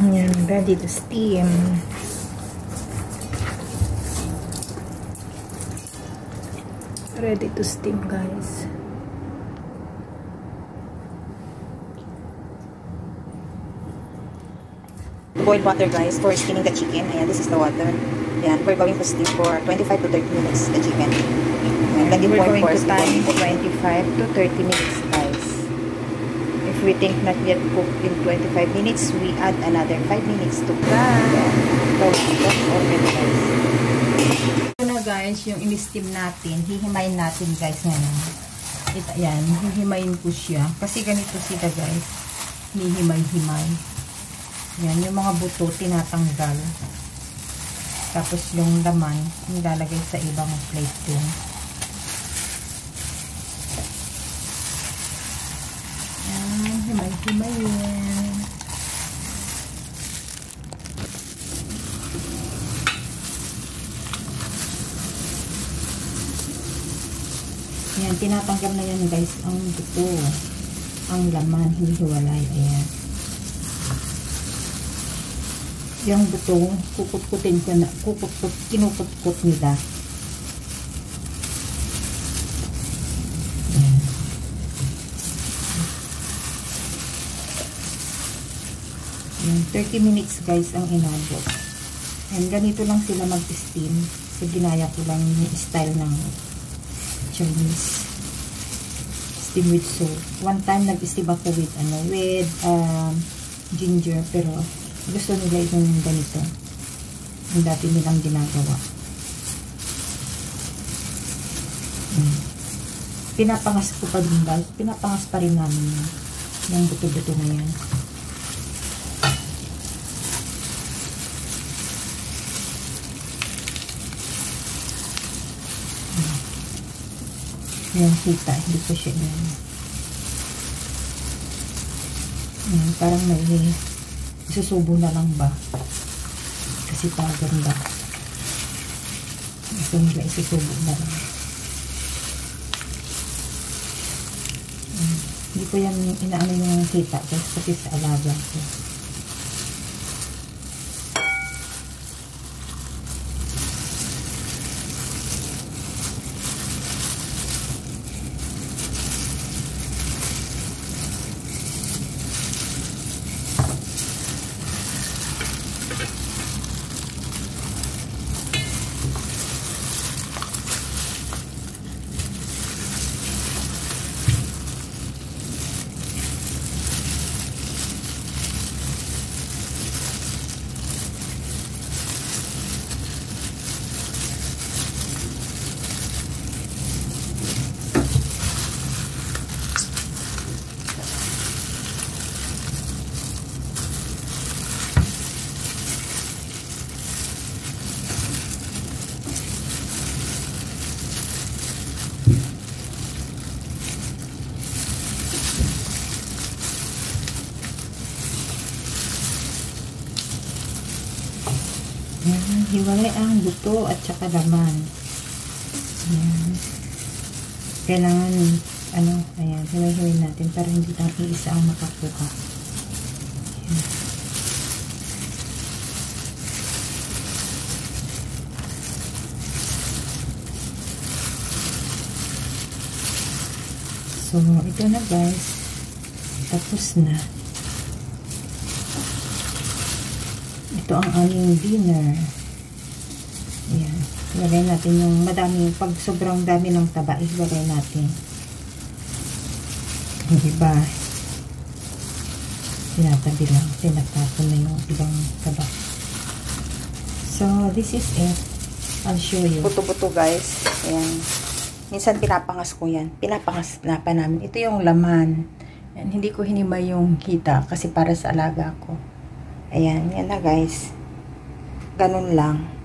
Yan, ready to steam. Ready to steam, guys. Boiled water, guys, for steaming the chicken. Ayan, this is the water. Ayan, we're going to steam for 25 to 30 minutes the chicken. Ayan, We're going to time 25 to 30 minutes, guys. If we think not yet cooked in 25 minutes, we add another 5 minutes to cook. So, that's already, guys. Ito na, guys, yung in-steam natin. Hihimayin natin, guys, ngayon. Ito, yan. Hihimayin ko siya. Kasi ganito sila, guys. Hihimay-himay. Yan, yung mga buto, tinatanggal. Tapos yung laman, nilalagay sa ibang plate din. Yan, himay-himay yan. Yan, tinatanggal na yan, guys, ang buto. Ang laman, hihiwalay. Ayan. Yung buto, kukut-kutin ko na, kinukut-kut nila. Ayan. Ayan, 30 minutes, guys, ang inabot. And ganito lang sila mag-steam. So, ginaya ko lang yung style ng Chinese. Steam with soup. One time, nag-steam ako with, ginger, pero gusto nila yung ganito. Yung dati nilang ginagawa. Pinapangas ko pa din, guys. Pinapangas pa rin namin yung buto-buto na yan. Yung kita, hindi ko siya yan. Parang may isusubo na lang ba? Kasi paganda. Gusto nila isusubo na lang. Hindi ko yan inaano yung kita kasi sa alaga ko. Hiwalay ang buto at saka laman. Ayan. Kailangan, ayan, hiwalay natin para hindi lang iisa ang makakuha. Ayan. So, ito na, guys. Tapos na. Ito ang aming dinner. Ayan. Ilagay natin yung madami. Pag sobrang dami ng taba, ilagay natin. Diba? Tinatabi lang. Tinatapon na yung ibang taba. So, this is it. I'll show you. Buto-buto, guys. Ayan. Minsan pinapangas ko yan. Pinapangas na pa namin. Ito yung laman. Ayan. Hindi ko hinimay yung kita kasi para sa alaga ko. Ayan. Yan na, guys. Ganun lang.